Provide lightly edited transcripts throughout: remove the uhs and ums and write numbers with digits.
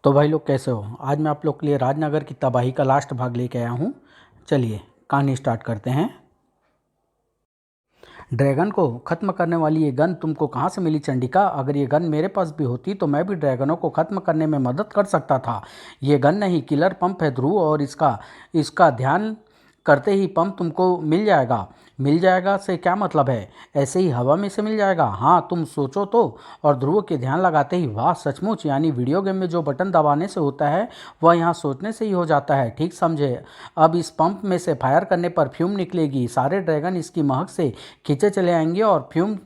तो भाई लोग कैसे हो। आज मैं आप लोग के लिए राजनगर की तबाही का लास्ट भाग लेके आया हूँ। चलिए कहानी स्टार्ट करते हैं। ड्रैगन को ख़त्म करने वाली ये गन तुमको कहाँ से मिली चंडिका? अगर ये गन मेरे पास भी होती तो मैं भी ड्रैगनों को ख़त्म करने में मदद कर सकता था। ये गन नहीं, किलर पंप है ध्रुव, और इसका इसका ध्यान करते ही पंप तुमको मिल जाएगा। मिल जाएगा से क्या मतलब है? ऐसे ही हवा में से मिल जाएगा? हाँ तुम सोचो तो। और ध्रुव के ध्यान लगाते ही, वाह सचमुच, यानी वीडियो गेम में जो बटन दबाने से होता है वह यहाँ सोचने से ही हो जाता है। ठीक समझे। अब इस पंप में से फायर करने पर फ्यूम निकलेगी। सारे ड्रैगन इसकी महक से खींचे चले आएंगे और फ्यूम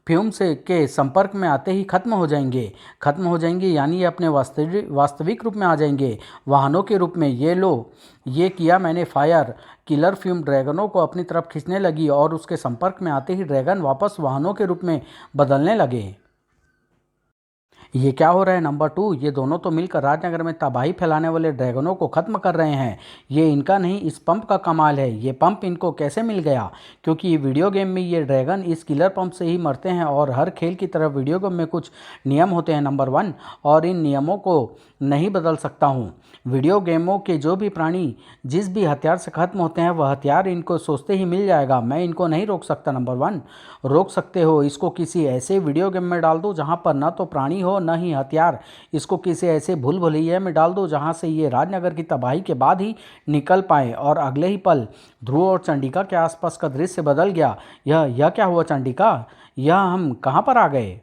फ्यूम से के संपर्क में आते ही खत्म हो जाएंगे, यानी ये अपने वास्तविक रूप में आ जाएंगे, वाहनों के रूप में। ये लो, ये किया मैंने फायर। किलर फ्यूम ड्रैगनों को अपनी तरफ खींचने लगी और उसके संपर्क में आते ही ड्रैगन वापस वाहनों के रूप में बदलने लगे। ये क्या हो रहा है नंबर 2? ये दोनों तो मिलकर राजनगर में तबाही फैलाने वाले ड्रैगनों को ख़त्म कर रहे हैं। ये इनका नहीं, इस पंप का कमाल है। ये पंप इनको कैसे मिल गया? क्योंकि ये वीडियो गेम में ये ड्रैगन इस किलर पंप से ही मरते हैं, और हर खेल की तरफ वीडियो गेम में कुछ नियम होते हैं नंबर 1, और इन नियमों को नहीं बदल सकता हूँ। वीडियो गेमों के जो भी प्राणी जिस भी हथियार से ख़त्म होते हैं वह हथियार इनको सोचते ही मिल जाएगा। मैं इनको नहीं रोक सकता नंबर 1। रोक सकते हो, इसको किसी ऐसे वीडियो गेम में डाल दो जहाँ पर ना तो प्राणी हो न ही हथियार। इसको किसी ऐसे भूल भुलैया में डाल दो जहाँ से ये राजनगर की तबाही के बाद ही निकल पाए। और अगले ही पल ध्रुव और चंडिका के आसपास का दृश्य बदल गया। यह क्या हुआ चंडिका? यह हम कहाँ पर आ गए?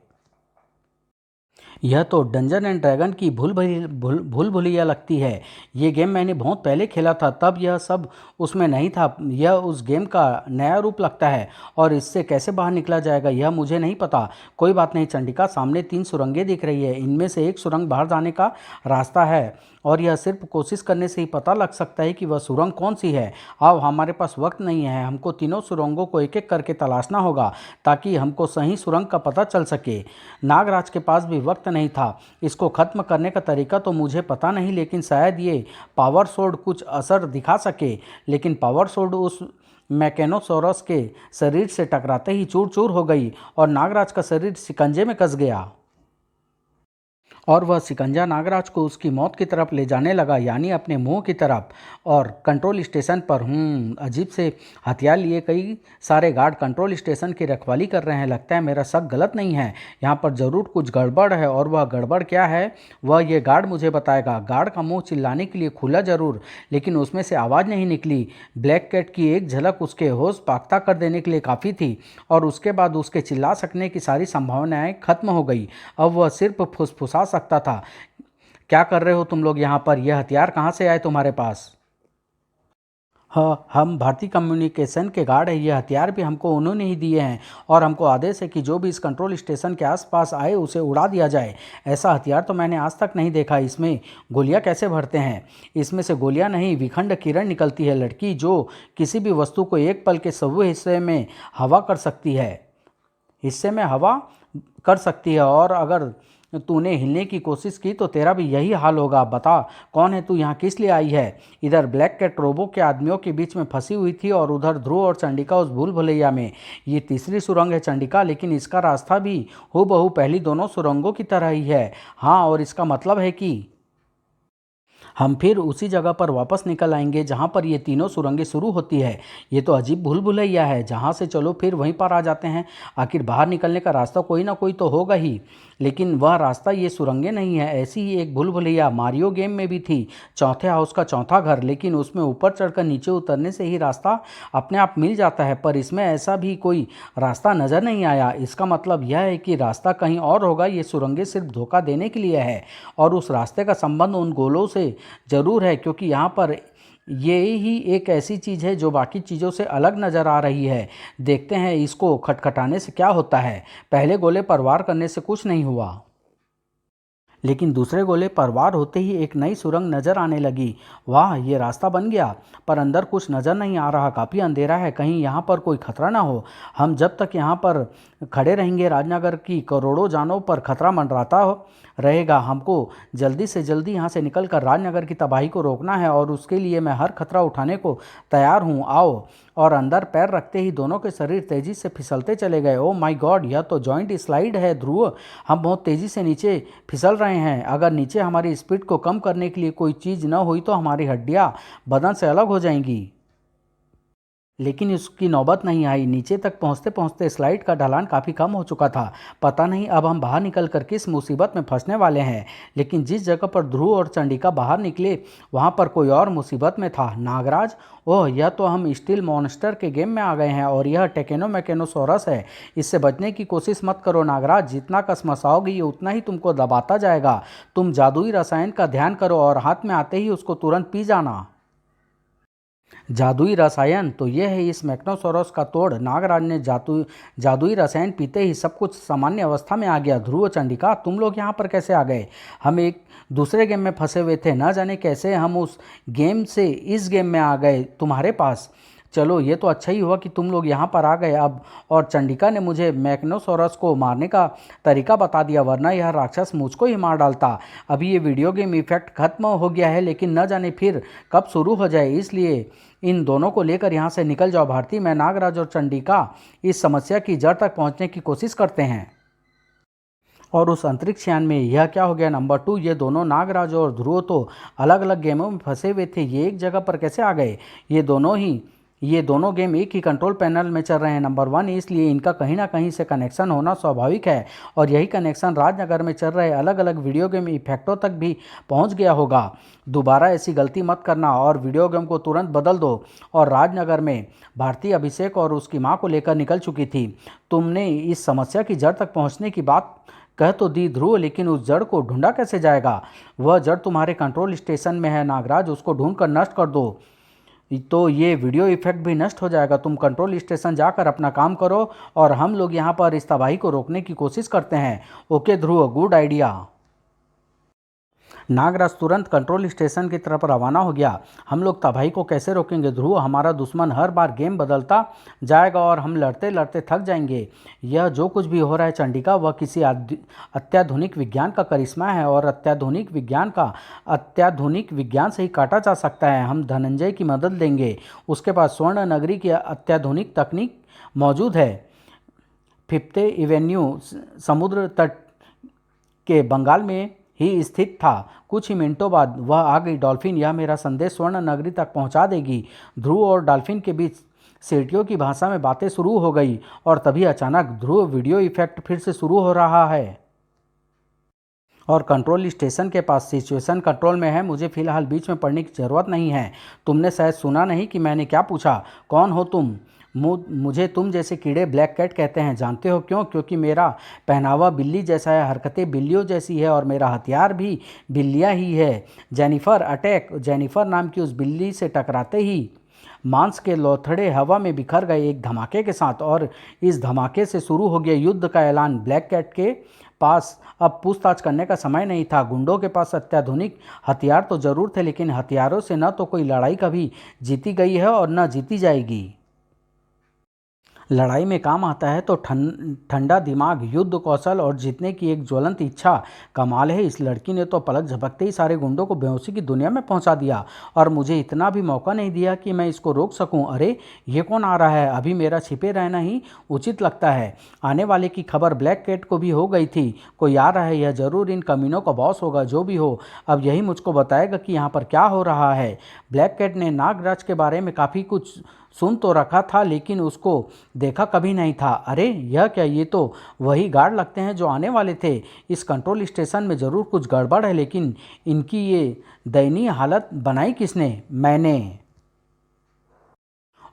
यह तो डंजन एंड ड्रैगन की भूल भुलैया लगती है। ये गेम मैंने बहुत पहले खेला था, तब यह सब उसमें नहीं था। यह उस गेम का नया रूप लगता है, और इससे कैसे बाहर निकला जाएगा यह मुझे नहीं पता। कोई बात नहीं चंडिका, सामने 3 सुरंगें दिख रही है। इनमें से एक सुरंग बाहर जाने का रास्ता है, और यह सिर्फ कोशिश करने से ही पता लग सकता है कि वह सुरंग कौन सी है। अब हमारे पास वक्त नहीं है, हमको तीनों सुरंगों को एक एक करके तलाशना होगा ताकि हमको सही सुरंग का पता चल सके। नागराज के पास भी वक्त नहीं था। इसको ख़त्म करने का तरीका तो मुझे पता नहीं, लेकिन शायद ये पावर सोर्ड कुछ असर दिखा सके। लेकिन पावर सोर्ड उस मैकेनोसोरस के शरीर से टकराते ही चूर चूर हो गई, और नागराज का शरीर शिकंजे में कस गया, और वह शिकंजा नागराज को उसकी मौत की तरफ ले जाने लगा, यानी अपने मुंह की तरफ। और कंट्रोल स्टेशन पर अजीब से हथियार लिए कई सारे गार्ड कंट्रोल स्टेशन की रखवाली कर रहे हैं। लगता है मेरा शक गलत नहीं है, यहाँ पर ज़रूर कुछ गड़बड़ है, और वह गड़बड़ क्या है वह ये गार्ड मुझे बताएगा। गार्ड का मुंह चिल्लाने के लिए खुला ज़रूर, लेकिन उसमें से आवाज़ नहीं निकली। ब्लैक कैट की एक झलक उसके होश पाख्ता कर देने के लिए काफ़ी थी, और उसके बाद उसके चिल्ला सकने की सारी संभावनाएं खत्म हो गई। अब वह सिर्फ फुसफुसा सकता था। क्या कर रहे हो तुम लोग यहाँ पर? यह हथियार कहाँ से आए तुम्हारे पास? हाँ, हम भारतीय कम्युनिकेशन के गार्ड हैं। ये हथियार भी हमको उन्होंने ही दिए हैं, और हमको आदेश है कि जो भी इस कंट्रोल स्टेशन के आसपास आए उसे उड़ा दिया जाए। ऐसा हथियार तो मैंने आज तक नहीं देखा। इसमें गोलियां कैसे भरते हैं? इसमें से गोलियां नहीं, विखंड किरण निकलती है लड़की, जो किसी भी वस्तु को एक पल के सव्वे हिस्से में हवा कर सकती है, और अगर तूने हिलने की कोशिश की तो तेरा भी यही हाल होगा। बता, कौन है तू? यहाँ किस लिए आई है? इधर ब्लैक कैट रोबो के आदमियों के बीच में फंसी हुई थी, और उधर ध्रुव और चंडिका उस भूल भुलैया में। ये तीसरी सुरंग है चंडिका, लेकिन इसका रास्ता भी हूबहू पहली दोनों सुरंगों की तरह ही है। हाँ, और इसका मतलब है कि हम फिर उसी जगह पर वापस निकल आएंगे जहाँ पर ये तीनों सुरंगें शुरू होती है। ये तो अजीब भूल भुलैया है, जहाँ से चलो फिर वहीं पर आ जाते हैं। आखिर बाहर निकलने का रास्ता कोई ना कोई तो होगा ही, लेकिन वह रास्ता ये सुरंगें नहीं है। ऐसी ही एक भूल भुलैया मारियो गेम में भी थी, चौथे हाउस का चौथा घर, लेकिन उसमें ऊपर चढ़कर नीचे उतरने से ही रास्ता अपने आप मिल जाता है। पर इसमें ऐसा भी कोई रास्ता नज़र नहीं आया। इसका मतलब यह है कि रास्ता कहीं और होगा। ये सुरंगें सिर्फ धोखा देने के लिए है, और उस रास्ते का संबंध उन गोलों से ज़रूर है, क्योंकि यहाँ पर ये ही एक ऐसी चीज़ है जो बाकी चीज़ों से अलग नज़र आ रही है। देखते हैं इसको खटखटाने से क्या होता है। पहले गोले पर वार करने से कुछ नहीं हुआ, लेकिन दूसरे गोले पर वार होते ही एक नई सुरंग नजर आने लगी। वाह, ये रास्ता बन गया, पर अंदर कुछ नज़र नहीं आ रहा। काफ़ी अंधेरा है, कहीं यहाँ पर कोई खतरा ना हो। हम जब तक यहाँ पर खड़े रहेंगे राजनगर की करोड़ों जानों पर खतरा मंडराता रहेगा। हमको जल्दी से जल्दी यहाँ से निकलकर राजनगर की तबाही को रोकना है, और उसके लिए मैं हर खतरा उठाने को तैयार हूँ। आओ। और अंदर पैर रखते ही दोनों के शरीर तेजी से फिसलते चले गए। ओ माय गॉड, यह तो जॉइंट स्लाइड है ध्रुव। हम बहुत तेज़ी से नीचे फिसल रहे रहे हैं। अगर नीचे हमारी स्पीड को कम करने के लिए कोई चीज़ न हुई तो हमारी हड्डियाँ बदन से अलग हो जाएंगी। लेकिन उसकी नौबत नहीं आई। नीचे तक पहुंचते पहुंचते स्लाइड का ढलान काफ़ी कम हो चुका था। पता नहीं अब हम बाहर निकल कर किस मुसीबत में फंसने वाले हैं। लेकिन जिस जगह पर ध्रुव और चंडिका बाहर निकले वहां पर कोई और मुसीबत में था। नागराज, ओह, यह तो हम स्टील मॉन्स्टर के गेम में आ गए हैं और यह टेकेनो मैकेनोसोरस है। इससे बचने की कोशिश मत करो नागराज। जितना कसमसाओगी ये उतना ही तुमको दबाता जाएगा। तुम जादुई रसायन का ध्यान करो और हाथ में आते ही उसको तुरंत पी जाना। जादुई रसायन तो यह है इस मैक्नोसोरस का तोड़। नागराज ने जादुई रसायन पीते ही सब कुछ सामान्य अवस्था में आ गया। ध्रुव, चंडिका, तुम लोग यहाँ पर कैसे आ गए? हम एक दूसरे गेम में फंसे हुए थे। न जाने कैसे हम उस गेम से इस गेम में आ गए तुम्हारे पास। चलो, ये तो अच्छा ही हुआ कि तुम लोग यहाँ पर आ गए अब। और चंडिका ने मुझे मैक्नोसोरस को मारने का तरीका बता दिया, वरना यह राक्षस मुझको ही मार डालता। अभी ये वीडियो गेम इफेक्ट खत्म हो गया है, लेकिन न जाने फिर कब शुरू हो जाए। इसलिए इन दोनों को लेकर यहाँ से निकल जाओ। भारती, मैं, नागराज और चंडिका इस समस्या की जड़ तक पहुँचने की कोशिश करते हैं। और उस अंतरिक्ष यान में यह क्या हो गया? नंबर 2, ये दोनों नागराज और ध्रुव तो अलग अलग गेमों में फंसे हुए थे। ये एक जगह पर कैसे आ गए? ये दोनों गेम एक ही कंट्रोल पैनल में चल रहे हैं। नंबर 1, इसलिए इनका कहीं ना कहीं से कनेक्शन होना स्वाभाविक है और यही कनेक्शन राजनगर में चल रहे अलग अलग वीडियो गेम इफेक्टों तक भी पहुंच गया होगा। दोबारा ऐसी गलती मत करना और वीडियो गेम को तुरंत बदल दो। और राजनगर में भारतीय अभिषेक और उसकी माँ को लेकर निकल चुकी थी। तुमने इस समस्या की जड़ तक पहुँचने की बात कह तो दी ध्रुव, लेकिन उस जड़ को ढूंढा कैसे जाएगा? वह जड़ तुम्हारे कंट्रोल स्टेशन में है नागराज, उसको ढूंढ कर नष्ट कर दो तो ये वीडियो इफेक्ट भी नष्ट हो जाएगा। तुम कंट्रोल स्टेशन जाकर अपना काम करो और हम लोग यहाँ पर इस तबाही को रोकने की कोशिश करते हैं। ओके ध्रुव, गुड आइडिया। नागराज तुरंत कंट्रोल स्टेशन की तरफ रवाना हो गया। हम लोग तबाही को कैसे रोकेंगे ध्रुव? हमारा दुश्मन हर बार गेम बदलता जाएगा और हम लड़ते लड़ते थक जाएंगे। यह जो कुछ भी हो रहा है चंडिका, वह किसी अत्याधुनिक विज्ञान का करिश्मा है और अत्याधुनिक विज्ञान से ही काटा जा सकता है। हम धनंजय की मदद लेंगे। उसके पास स्वर्ण नगरी की अत्याधुनिक तकनीक मौजूद है। फिफ्थ एवेन्यू समुद्र तट के बंगाल में ही स्थित था। कुछ ही मिनटों बाद वह आ गई। डॉल्फिन, यह मेरा संदेश स्वर्ण नगरी तक पहुंचा देगी। ध्रुव और डॉल्फिन के बीच सीटियों की भाषा में बातें शुरू हो गई और तभी अचानक ध्रुव, वीडियो इफेक्ट फिर से शुरू हो रहा है और कंट्रोल स्टेशन के पास सिचुएशन कंट्रोल में है। मुझे फिलहाल बीच में पढ़ने की ज़रूरत नहीं है। तुमने शायद सुना नहीं कि मैंने क्या पूछा? कौन हो तुम? मुझे तुम जैसे कीड़े ब्लैक कैट कहते हैं। जानते हो क्यों? क्योंकि मेरा पहनावा बिल्ली जैसा है, हरकतें बिल्लियों जैसी है और मेरा हथियार भी बिल्लियाँ ही है। Jennifer, attack! जेनिफर नाम की उस बिल्ली से टकराते ही मांस के लोथड़े हवा में बिखर गए एक धमाके के साथ और इस धमाके से शुरू हो गया युद्ध का ऐलान। ब्लैक कैट के पास अब पूछताछ करने का समय नहीं था। गुंडों के पास अत्याधुनिक हथियार तो जरूर थे, लेकिन हथियारों से न तो कोई लड़ाई कभी जीती गई है और न जीती जाएगी। लड़ाई में काम आता है तो ठंडा दिमाग, युद्ध कौशल और जीतने की एक ज्वलंत इच्छा। कमाल है, इस लड़की ने तो पलक झपकते ही सारे गुंडों को बेहोशी की दुनिया में पहुंचा दिया और मुझे इतना भी मौका नहीं दिया कि मैं इसको रोक सकूं। अरे, ये कौन आ रहा है? अभी मेरा छिपे रहना ही उचित लगता है। आने वाले की खबर ब्लैक कैट को भी हो गई थी। कोई आ रहा है, यह जरूर इन कमीनों का बॉस होगा। जो भी हो, अब यही मुझको बताएगा कि यहाँ पर क्या हो रहा है। ब्लैक कैट ने नागराज के बारे में काफ़ी कुछ सुन तो रखा था, लेकिन उसको देखा कभी नहीं था। अरे, यह क्या? ये तो वही गार्ड लगते हैं जो आने वाले थे। इस कंट्रोल स्टेशन में ज़रूर कुछ गड़बड़ है, लेकिन इनकी ये दयनीय हालत बनाई किसने? मैंने।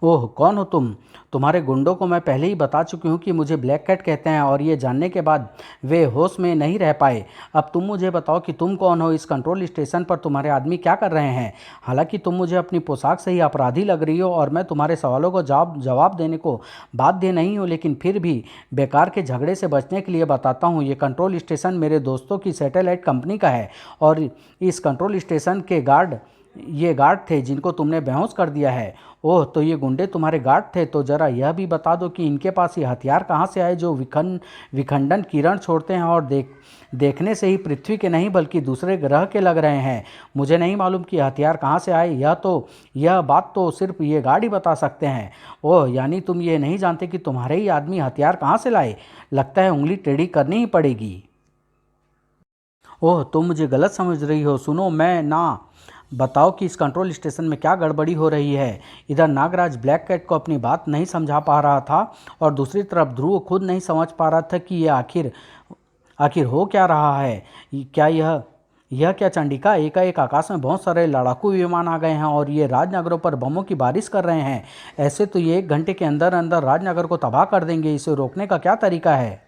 ओह, कौन हो तुम? तुम्हारे गुंडों को मैं पहले ही बता चुकी हूँ कि मुझे ब्लैक कैट कहते हैं और ये जानने के बाद वे होश में नहीं रह पाए। अब तुम मुझे बताओ कि तुम कौन हो? इस कंट्रोल स्टेशन पर तुम्हारे आदमी क्या कर रहे हैं? हालांकि तुम मुझे अपनी पोशाक से ही अपराधी लग रही हो और मैं तुम्हारे सवालों को जवाब देने को बाध्य नहीं हूँ, लेकिन फिर भी बेकार के झगड़े से बचने के लिए बताता हूँ। ये कंट्रोल स्टेशन मेरे दोस्तों की सैटेलाइट कंपनी का है और इस कंट्रोल स्टेशन के ये गार्ड थे जिनको तुमने बेहोश कर दिया है। ओह, तो ये गुंडे तुम्हारे गार्ड थे? तो ज़रा यह भी बता दो कि इनके पास ये हथियार कहाँ से आए जो विखंडन किरण छोड़ते हैं और देखने से ही पृथ्वी के नहीं बल्कि दूसरे ग्रह के लग रहे हैं। मुझे नहीं मालूम कि हथियार कहाँ से आए। यह बात तो सिर्फ ये गार्ड ही बता सकते हैं। ओह, यानी तुम ये नहीं जानते कि तुम्हारे ही आदमी हथियार कहाँ से लाए? लगता है उंगली टेढ़ी करनी ही पड़ेगी। ओह, तुम मुझे गलत समझ रही हो। सुनो, मैं ना बताओ कि इस कंट्रोल स्टेशन में क्या गड़बड़ी हो रही है। इधर नागराज ब्लैक कैट को अपनी बात नहीं समझा पा रहा था और दूसरी तरफ ध्रुव खुद नहीं समझ पा रहा था कि ये आखिर आखिर हो क्या रहा है। क्या यह क्या चंडिका, एकाएक आकाश में बहुत सारे लड़ाकू विमान आ गए हैं और ये राजनगरों पर बमों की बारिश कर रहे हैं। ऐसे तो ये 1 घंटे के अंदर अंदर राजनगर को तबाह कर देंगे। इसे रोकने का क्या तरीका है।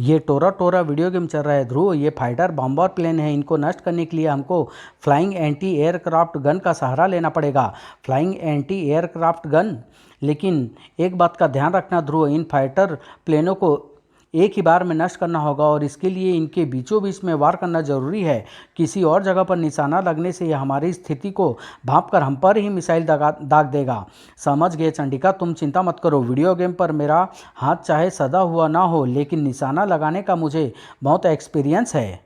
ये टोरा टोरा वीडियो गेम चल रहा है ध्रुव। ये फाइटर बॉम्बर प्लेन है। इनको नष्ट करने के लिए हमको फ्लाइंग एंटी एयरक्राफ्ट गन का सहारा लेना पड़ेगा। Flying anti aircraft gun. लेकिन एक बात का ध्यान रखना ध्रुव, इन फाइटर प्लेनों को एक ही बार में नष्ट करना होगा और इसके लिए इनके बीचों बीच में वार करना जरूरी है। किसी और जगह पर निशाना लगने से यह हमारी स्थिति को भांप कर हम पर ही मिसाइल दाग देगा। समझ गए चंडिका, तुम चिंता मत करो। वीडियो गेम पर मेरा हाथ चाहे सदा हुआ ना हो, लेकिन निशाना लगाने का मुझे बहुत एक्सपीरियंस है।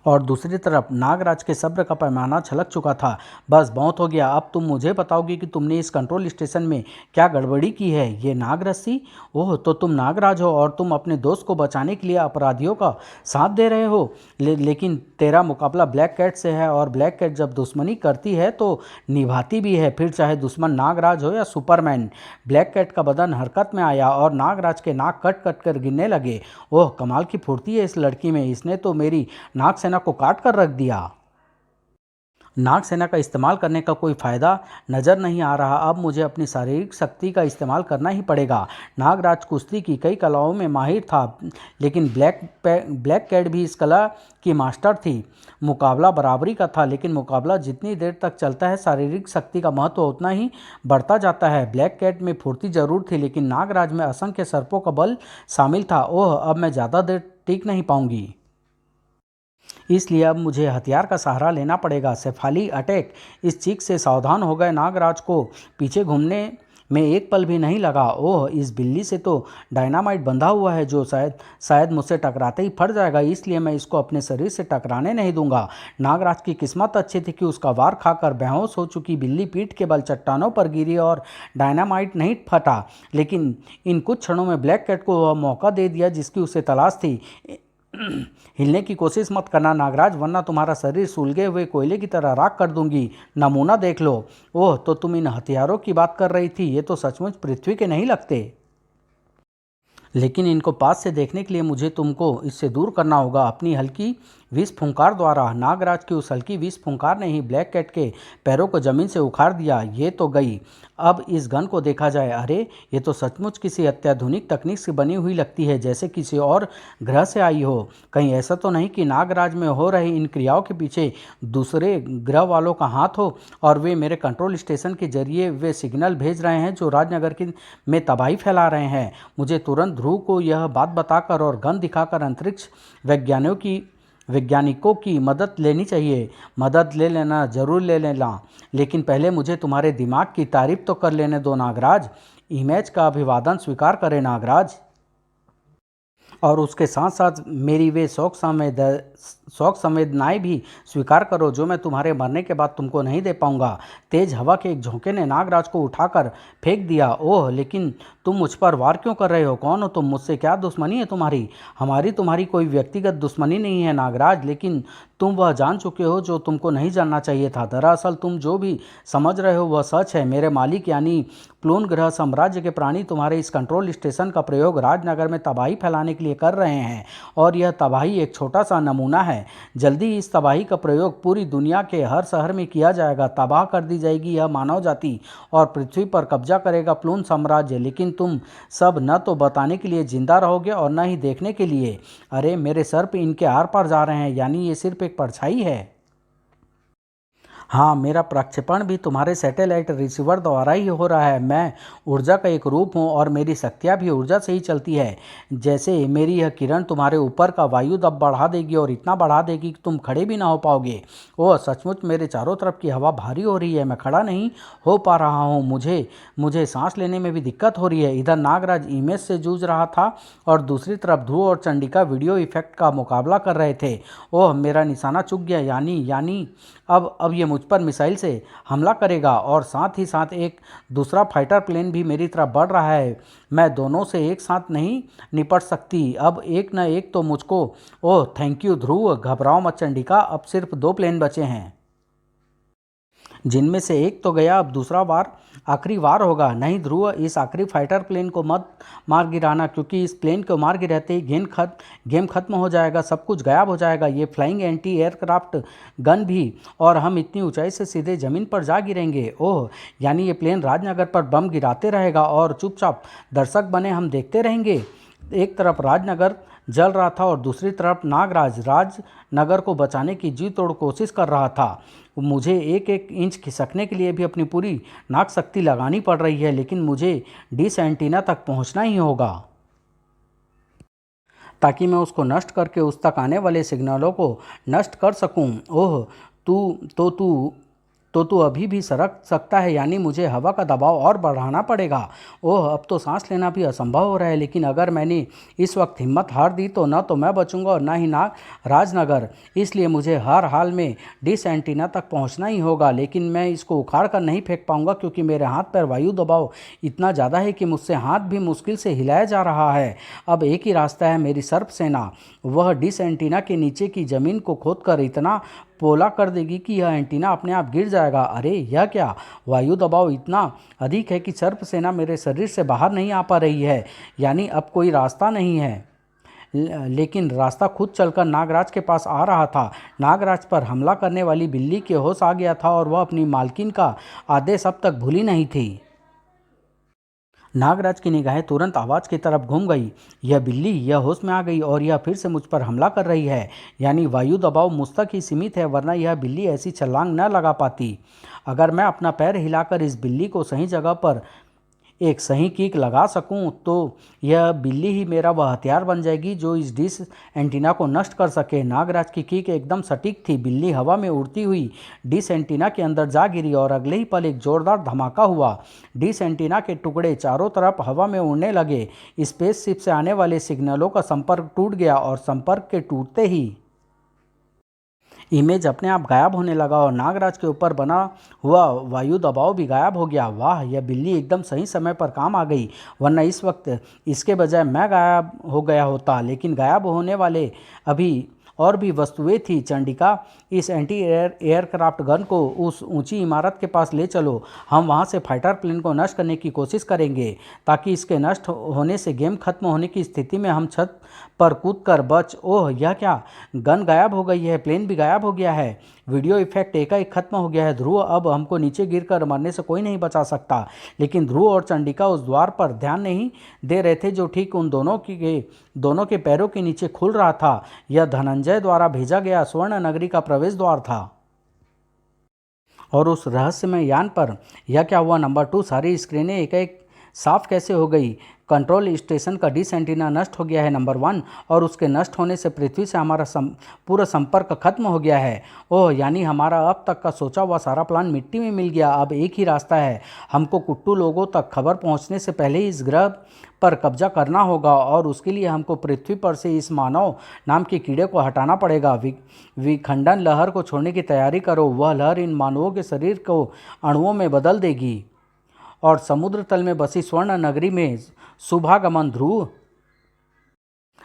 और दूसरी तरफ नागराज के सब्र का पैमाना छलक चुका था। बस बहुत हो गया, अब तुम मुझे बताओगी कि तुमने इस कंट्रोल स्टेशन में क्या गड़बड़ी की है। ये नागरस्सी। ओह, तो तुम नागराज हो और तुम अपने दोस्त को बचाने के लिए अपराधियों का साथ दे रहे हो। लेकिन तेरा मुकाबला ब्लैक कैट से है और ब्लैक कैट जब दुश्मनी करती है तो निभाती भी है, फिर चाहे दुश्मन नागराज हो या सुपरमैन। ब्लैक कैट का बदन हरकत में आया और नागराज के नाक कट कट कर गिरने लगे। ओह, कमाल की फुर्ती है इस लड़की में। इसने तो मेरी नागसेना को काट कर रख दिया। नागसेना का इस्तेमाल करने का कोई फ़ायदा नज़र नहीं आ रहा। अब मुझे अपनी शारीरिक शक्ति का इस्तेमाल करना ही पड़ेगा। नागराज कुश्ती की कई कलाओं में माहिर था, लेकिन ब्लैक कैट भी इस कला की मास्टर थी। मुकाबला बराबरी का था, लेकिन मुकाबला जितनी देर तक चलता है शारीरिक शक्ति का महत्व उतना ही बढ़ता जाता है। ब्लैक कैट में फुर्ती जरूर थी, लेकिन नागराज में असंख्य सर्पों का बल शामिल था। ओह, अब मैं ज़्यादा देर टिक नहीं पाऊंगी। इसलिए अब मुझे हथियार का सहारा लेना पड़ेगा। शेफाली अटैक। इस चीख से सावधान हो गए नागराज को पीछे घूमने में एक पल भी नहीं लगा। ओह, इस बिल्ली से तो डायनामाइट बंधा हुआ है जो शायद मुझसे टकराते ही फट जाएगा, इसलिए मैं इसको अपने शरीर से टकराने नहीं दूंगा। नागराज की किस्मत अच्छी थी कि उसका वार खाकर बेहोश हो चुकी बिल्ली पीठ के बल चट्टानों पर गिरी और डायनामाइट नहीं फटा। लेकिन इन कुछ क्षणों में ब्लैक कैट को वह मौका दे दिया जिसकी उसे तलाश थी। हिलने की कोशिश मत करना नागराज, वरना तुम्हारा शरीर सुलगे हुए कोयले की तरह राख कर दूंगी। नमूना देख लो। ओह, तो तुम इन हथियारों की बात कर रही थी। ये तो सचमुच पृथ्वी के नहीं लगते। लेकिन इनको पास से देखने के लिए मुझे तुमको इससे दूर करना होगा अपनी हल्की विष फुंकार द्वारा। नागराज की उस हल्की विष फुंकार ने ही ब्लैक कैट के पैरों को जमीन से उखाड़ दिया। ये तो गई। अब इस गन को देखा जाए। अरे, ये तो सचमुच किसी अत्याधुनिक तकनीक से बनी हुई लगती है, जैसे किसी और ग्रह से आई हो। कहीं ऐसा तो नहीं कि नागराज में हो रही इन क्रियाओं के पीछे दूसरे ग्रह वालों का हाथ हो और वे मेरे कंट्रोल स्टेशन के जरिए वे सिग्नल भेज रहे हैं जो राजनगर की में तबाही फैला रहे हैं। मुझे तुरंत ध्रुव को यह बात बताकर और गन दिखाकर अंतरिक्ष वैज्ञानिकों की मदद लेनी चाहिए। मदद ले लेना, जरूर ले लेना, लेकिन पहले मुझे तुम्हारे दिमाग की तारीफ तो कर लेने दो नागराज। इमेज का अभिवादन स्वीकार करें नागराज, और उसके साथ साथ मेरी वे शौक संवेदनाएं भी स्वीकार करो जो मैं तुम्हारे मरने के बाद तुमको नहीं दे पाऊंगा। तेज हवा के एक झोंके ने नागराज को उठाकर फेंक दिया। ओह, लेकिन तुम मुझ पर वार क्यों कर रहे हो? कौन हो तुम? मुझसे क्या दुश्मनी है तुम्हारी? तुम्हारी कोई व्यक्तिगत दुश्मनी नहीं है नागराज, लेकिन तुम वह जान चुके हो जो तुमको नहीं जानना चाहिए था। दरअसल तुम जो भी समझ रहे हो वह सच है। मेरे मालिक यानी प्लून ग्रह साम्राज्य के प्राणी तुम्हारे इस कंट्रोल स्टेशन का प्रयोग राजनगर में तबाही फैलाने के लिए कर रहे हैं, और यह तबाही एक छोटा सा नमूना है। जल्दी ही इस तबाही का प्रयोग पूरी दुनिया के हर शहर में किया जाएगा। तबाह कर दी जाएगी यह मानव जाति और पृथ्वी पर कब्जा करेगा प्लून साम्राज्य। लेकिन तुम सब न तो बताने के लिए जिंदा रहोगे और न ही देखने के लिए। अरे, मेरे सर पे इनके आर पार जा रहे हैं, यानी ये सिर्फ एक परछाई है। हाँ, मेरा प्रक्षेपण भी तुम्हारे सैटेलाइट रिसीवर द्वारा ही हो रहा है। मैं ऊर्जा का एक रूप हूँ और मेरी शक्तियाँ भी ऊर्जा से ही चलती है। जैसे मेरी यह किरण तुम्हारे ऊपर का वायु दबाव बढ़ा देगी और इतना बढ़ा देगी कि तुम खड़े भी ना हो पाओगे। ओह, सचमुच मेरे चारों तरफ की हवा भारी हो रही है। मैं खड़ा नहीं हो पा रहा हूँ। मुझे सांस लेने में भी दिक्कत हो रही है। इधर नागराज इमेज से जूझ रहा था और दूसरी तरफ ध्रुव और चंडिका वीडियो इफेक्ट का मुकाबला कर रहे थे। ओह, मेरा निशाना चूक गया। यानी अब ये मुझ पर मिसाइल से हमला करेगा और साथ ही साथ एक दूसरा फाइटर प्लेन भी मेरी तरफ बढ़ रहा है। मैं दोनों से एक साथ नहीं निपट सकती, अब एक न एक तो मुझको। ओह थैंक यू ध्रुव, घबराओ मत चंडिका, अब सिर्फ 2 प्लेन बचे हैं, जिनमें से एक तो गया, अब दूसरा वार आखिरी वार होगा। नहीं ध्रुव, इस आखिरी फाइटर प्लेन को मत मार गिराना, क्योंकि इस प्लेन को मार गिराते ही गेम खत्म हो जाएगा, सब कुछ गायब हो जाएगा, ये फ्लाइंग एंटी एयरक्राफ्ट गन भी, और हम इतनी ऊंचाई से सीधे ज़मीन पर जा गिरेंगे। ओह, यानी ये प्लेन राजनगर पर बम गिराते रहेगा और चुपचाप दर्शक बने हम देखते रहेंगे। एक तरफ राजनगर जल रहा था और दूसरी तरफ नागराज राजनगर को बचाने की जी तोड़ कोशिश कर रहा था। मुझे एक एक इंच खिसकने के लिए भी अपनी पूरी नाक शक्ति लगानी पड़ रही है, लेकिन मुझे डिश एंटीना तक पहुंचना ही होगा ताकि मैं उसको नष्ट करके उस तक आने वाले सिग्नलों को नष्ट कर सकूं। ओह, तू अभी भी सरक सकता है, यानी मुझे हवा का दबाव और बढ़ाना पड़ेगा। ओह, अब तो सांस लेना भी असंभव हो रहा है, लेकिन अगर मैंने इस वक्त हिम्मत हार दी तो न तो मैं बचूंगा और ना ही ना राजनगर, इसलिए मुझे हर हाल में डिश एंटीना तक पहुंचना ही होगा। लेकिन मैं इसको उखाड़ कर नहीं फेंक पाऊंगा, क्योंकि मेरे हाथ पर वायु दबाव इतना ज़्यादा है कि मुझसे हाथ भी मुश्किल से हिलाया जा रहा है। अब एक ही रास्ता है, मेरी सर्प सेना वह डिश एंटीना के नीचे की ज़मीन को खोदकर इतना पोला कर देगी कि यह एंटीना अपने आप गिर जाएगा। अरे यह क्या, वायु दबाव इतना अधिक है कि सर्प सेना मेरे शरीर से बाहर नहीं आ पा रही है, यानी अब कोई रास्ता नहीं है। लेकिन रास्ता खुद चलकर नागराज के पास आ रहा था। नागराज पर हमला करने वाली बिल्ली के होश आ गया था और वह अपनी मालकिन का आदेश अब तक भूली नहीं थी। नागराज की निगाहें तुरंत आवाज़ की तरफ घूम गई। यह बिल्ली, यह होश में आ गई और यह फिर से मुझ पर हमला कर रही है, यानी वायु दबाव मुझ तक ही सीमित है, वरना यह बिल्ली ऐसी छलांग न लगा पाती। अगर मैं अपना पैर हिलाकर इस बिल्ली को सही जगह पर एक सही किक लगा सकूं तो यह बिल्ली ही मेरा वह हथियार बन जाएगी जो इस डिश एंटीना को नष्ट कर सके। नागराज की किक एकदम सटीक थी। बिल्ली हवा में उड़ती हुई डिश एंटीना के अंदर जा गिरी और अगले ही पल एक जोरदार धमाका हुआ। डिश एंटीना के टुकड़े चारों तरफ हवा में उड़ने लगे। स्पेसशिप से आने वाले सिग्नलों का संपर्क टूट गया और संपर्क के टूटते ही इमेज अपने आप गायब होने लगा और नागराज के ऊपर बना हुआ वायु दबाव भी गायब हो गया। वाह, यह बिल्ली एकदम सही समय पर काम आ गई, वरना इस वक्त इसके बजाय मैं गायब हो गया होता। लेकिन गायब होने वाले अभी और भी वस्तुएं थी। चंडिका, इस एंटी एयरक्राफ्ट गन को उस ऊंची इमारत के पास ले चलो, हम वहां से फाइटर प्लेन को नष्ट करने की कोशिश करेंगे, ताकि इसके नष्ट होने से गेम खत्म होने की स्थिति में हम छत पर कूदकर बच। ओह, यह क्या, गन गायब हो गई है, प्लेन भी गायब हो गया है, वीडियो इफेक्ट एकाएक खत्म हो गया है। ध्रुव, अब हमको नीचे गिरकर मरने से कोई नहीं बचा सकता। लेकिन ध्रुव और चंडिका उस द्वार पर ध्यान नहीं दे रहे थे जो ठीक उन दोनों के पैरों के नीचे खुल रहा था। यह धनंजय द्वारा भेजा गया स्वर्ण नगरी का प्रवेश द्वार था। और उस रहस्यमय यान पर यह क्या हुआ? नंबर 2, सारी स्क्रीनें एक साफ कैसे हो गई? कंट्रोल स्टेशन का डिश एंटीना नष्ट हो गया है नंबर 1, और उसके नष्ट होने से पृथ्वी से हमारा पूरा संपर्क खत्म हो गया है। ओह, यानी हमारा अब तक का सोचा हुआ सारा प्लान मिट्टी में मिल गया। अब एक ही रास्ता है, हमको कुट्टू लोगों तक खबर पहुंचने से पहले ही इस ग्रह पर कब्जा करना होगा, और उसके लिए हमको पृथ्वी पर से इस मानव नाम के कीड़े को हटाना पड़ेगा। विखंडन लहर को छोड़ने की तैयारी करो। वह लहर इन मानवों के शरीर को अणुओं में बदल देगी और समुद्र तल में बसी स्वर्ण नगरी में शुभागमन। ध्रुव,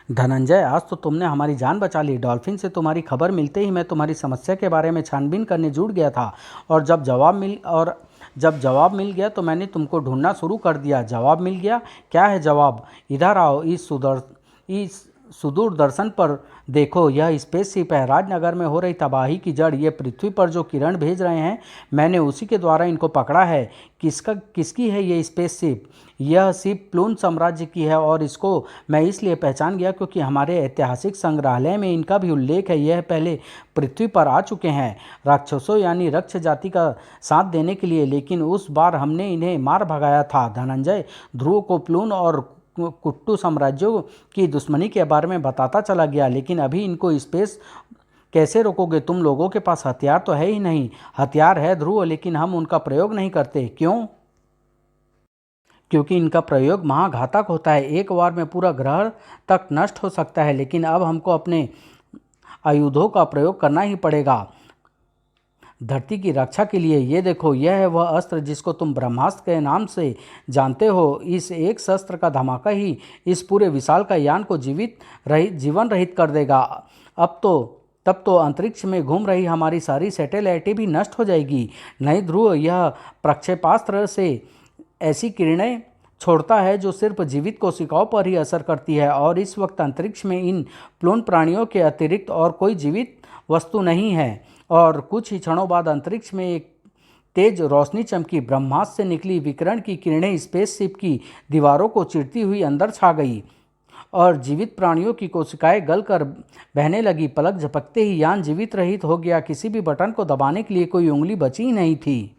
धनंजय, आज तो तुमने हमारी जान बचा ली। डॉल्फिन से तुम्हारी खबर मिलते ही मैं तुम्हारी समस्या के बारे में छानबीन करने जुट गया था, और जब जवाब मिल गया तो मैंने तुमको ढूंढना शुरू कर दिया। जवाब मिल गया? क्या है जवाब? इधर आओ, इस सुदूर दर्शन पर देखो, यह स्पेसशिप है। राजनगर में हो रही तबाही की जड़ ये पृथ्वी पर जो किरण भेज रहे हैं, मैंने उसी के द्वारा इनको पकड़ा है। किसकी है ये स्पेसशिप? यह शिप प्लून साम्राज्य की है, और इसको मैं इसलिए पहचान गया क्योंकि हमारे ऐतिहासिक संग्रहालय में इनका भी उल्लेख है। यह पहले पृथ्वी पर आ चुके हैं राक्षसों यानी रक्ष जाति का साथ देने के लिए, लेकिन उस बार हमने इन्हें मार भगाया था। धनंजय ध्रुव को प्लून और कुट्टू साम्राज्यों की दुश्मनी के बारे में बताता चला गया, लेकिन अभी इनको स्पेस कैसे रोकोगे? तुम लोगों के पास हथियार तो है ही नहीं। हथियार है ध्रुव, लेकिन हम उनका प्रयोग नहीं करते। क्यों? क्योंकि इनका प्रयोग महाघातक होता है। एक बार में पूरा ग्रह तक नष्ट हो सकता है, लेकिन अब हमको अपने आयुधों का प्रयोग करना ही पड़ेगा। धरती की रक्षा के लिए। ये देखो, यह है वह अस्त्र जिसको तुम ब्रह्मास्त्र के नाम से जानते हो। इस एक शस्त्र का धमाका ही इस पूरे विशाल का यान को जीवन रहित कर देगा। तब तो अंतरिक्ष में घूम रही हमारी सारी सैटेलाइटें भी नष्ट हो जाएगी। नहीं ध्रुव, यह प्रक्षेपास्त्र से ऐसी किरणें छोड़ता है जो सिर्फ जीवित कोशिकाओं पर ही असर करती है, और इस वक्त अंतरिक्ष में इन प्लून प्राणियों के अतिरिक्त और कोई जीवित वस्तु नहीं है। और कुछ ही क्षणों बाद अंतरिक्ष में एक तेज रोशनी चमकी। ब्रह्मास्त्र से निकली विकिरण की किरणें स्पेसशिप की दीवारों को चीरती हुई अंदर छा गई और जीवित प्राणियों की कोशिकाएं गलकर बहने लगी। पलक झपकते ही यान जीवित रहित हो गया। किसी भी बटन को दबाने के लिए कोई उंगली बची ही नहीं थी।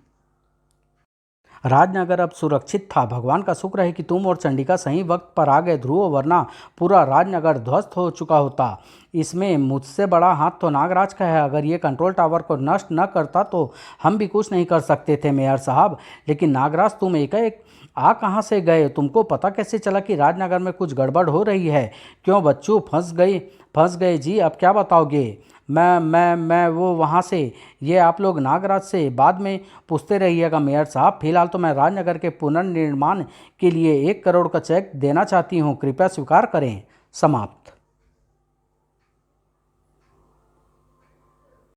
राजनगर अब सुरक्षित था। भगवान का शुक्र है कि तुम और चंडिका सही वक्त पर आ गए ध्रुव, वरना पूरा राजनगर ध्वस्त हो चुका होता। इसमें मुझसे बड़ा हाथ तो नागराज का है। अगर ये कंट्रोल टावर को नष्ट न करता तो हम भी कुछ नहीं कर सकते थे मेयर साहब। लेकिन नागराज, तुम एकाएक आ कहाँ से गए? तुमको पता कैसे चला कि राजनगर में कुछ गड़बड़ हो रही है? क्यों बच्चू, फंस गए जी? अब क्या बताओगे? मैं वो वहाँ से, ये आप लोग नागराज से बाद में पूछते रहिएगा मेयर साहब। फिलहाल तो मैं राजनगर के पुनर्निर्माण के लिए 1 करोड़ का चेक देना चाहती हूँ, कृपया स्वीकार करें। समाप्त।